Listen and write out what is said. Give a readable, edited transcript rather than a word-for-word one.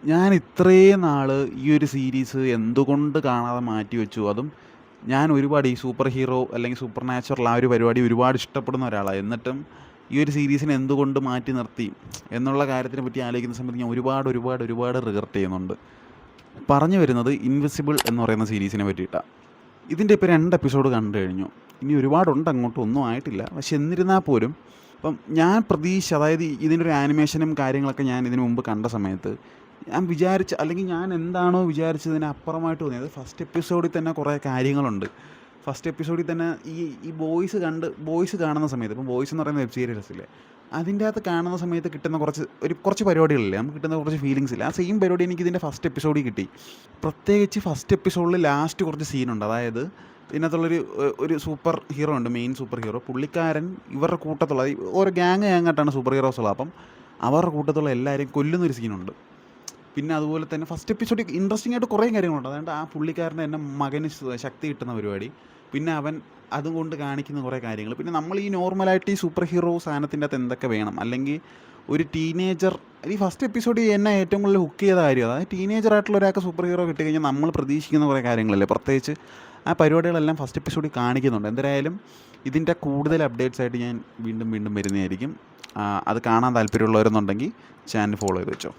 ഞാൻ ഇത്രയും നാൾ ഈ ഒരു സീരീസ് എന്തുകൊണ്ട് കാണാതെ മാറ്റി വെച്ചു? അതും ഞാൻ ഒരുപാട് ഈ സൂപ്പർ ഹീറോ അല്ലെങ്കിൽ സൂപ്പർ നാച്ചുറൽ ആ ഒരു പരിപാടി ഒരുപാട് ഇഷ്ടപ്പെടുന്ന ഒരാളാണ്. എന്നിട്ടും ഈ ഒരു സീരീസിനെ എന്തുകൊണ്ട് മാറ്റി നിർത്തി എന്നുള്ള കാര്യത്തിനെ പറ്റി ആലോചിക്കുന്ന സമയത്ത് ഞാൻ ഒരുപാട് റിഗ്രറ്റ് ചെയ്യുന്നുണ്ട്. പറഞ്ഞു വരുന്നത് ഇൻവിസിബിൾ എന്ന് പറയുന്ന സീരീസിനെ പറ്റിയിട്ടാണ്. ഇതിൻ്റെ ഇപ്പോൾ 2 എപ്പിസോഡ് കണ്ടു കഴിഞ്ഞു. ഇനി ഒരുപാടുണ്ട് അങ്ങോട്ട്, ഒന്നും ആയിട്ടില്ല. പക്ഷെ എന്നിരുന്നാൽ പോലും ഇപ്പം ഞാൻ അതായത് ഇതിനൊരു ആനിമേഷനും കാര്യങ്ങളൊക്കെ ഞാൻ ഇതിനു മുമ്പ് കണ്ട സമയത്ത് ഞാൻ വിചാരിച്ച, അല്ലെങ്കിൽ ഞാൻ എന്താണോ വിചാരിച്ചതിന് അപ്പുറമായിട്ട് തോന്നിയത്. ഫസ്റ്റ് എപ്പിസോഡിൽ തന്നെ കുറേ കാര്യങ്ങളുണ്ട്. ഫസ്റ്റ് എപ്പിസോഡിൽ തന്നെ ഈ ഈ ബോയ്സ് കാണുന്ന സമയത്ത്, ഇപ്പം ബോയ്സ് എന്ന് പറയുന്ന വെബ് സീരീസില്ലേ, അതിൻ്റെ അകത്ത് കാണുന്ന സമയത്ത് കിട്ടുന്ന കുറച്ച് പരിപാടികളില്ലേ, നമുക്ക് കിട്ടുന്ന കുറച്ച് ഫീലിങ്സ് ഇല്ല. ആ സെയിം പരിപാടി എനിക്ക് ഇതിൻ്റെ ഫസ്റ്റ് എപ്പിസോഡിൽ കിട്ടി. പ്രത്യേകിച്ച് ഫസ്റ്റ് എപ്പിസോഡിൽ ലാസ്റ്റ് കുറച്ച് സീനുണ്ട്. അതായത് ഒരു സൂപ്പർ ഹീറോ ഉണ്ട്, മെയിൻ സൂപ്പർ ഹീറോ. പുള്ളിക്കാരൻ ഇവരുടെ കൂട്ടത്തുള്ള ഓരോ ഗ്യാങ്ങായിട്ടാണ് സൂപ്പർ ഹീറോസ് ഉള്ളത്. അപ്പം അവരുടെ കൂട്ടത്തുള്ള എല്ലാവരെയും കൊല്ലുന്നൊരു സീനുണ്ട്. പിന്നെ അതുപോലെ തന്നെ ഫസ്റ്റ് എപ്പിസോഡിൽ ഇൻട്രസ്റ്റിംഗ് ആയിട്ട് കുറേ കാര്യങ്ങളുണ്ട്. അതുകൊണ്ട് ആ പുള്ളിക്കാരൻ്റെ തന്നെ മകന് ശക്തി കിട്ടുന്ന പരിപാടി, പിന്നെ അവൻ അതുകൊണ്ട് കാണിക്കുന്ന കുറേ കാര്യങ്ങൾ. പിന്നെ നമ്മൾ ഈ നോർമലായിട്ട് ഈ സൂപ്പർ ഹീറോ സാധനത്തിൻ്റെ അകത്ത് എന്തൊക്കെ വേണം, അല്ലെങ്കിൽ ഒരു ടീനേജർ, ഈ ഫസ്റ്റ് എപ്പിസോഡിൽ എന്നെ ഏറ്റവും കൂടുതൽ ഹുക്ക് ചെയ്ത കാര്യം അതായത് ടീനേജറായിട്ടുള്ള ഒരാൾക്ക് സൂപ്പർ ഹീറോ കിട്ടിക്കഴിഞ്ഞാൽ നമ്മൾ പ്രതീക്ഷിക്കുന്ന കുറേ കാര്യങ്ങളല്ലേ. പ്രത്യേകിച്ച് ആ പരിപാടികളെല്ലാം ഫസ്റ്റ് എപ്പിസോഡിൽ കാണിക്കുന്നുണ്ട്. എന്തായാലും ഇതിൻ്റെ കൂടുതൽ അപ്ഡേറ്റ്സ് ആയിട്ട് ഞാൻ വീണ്ടും വരുന്നതായിരിക്കും. അത് കാണാൻ താല്പര്യമുള്ളവരെന്നുണ്ടെങ്കിൽ ചാനൽ ഫോളോ ചെയ്ത് വെച്ചോ.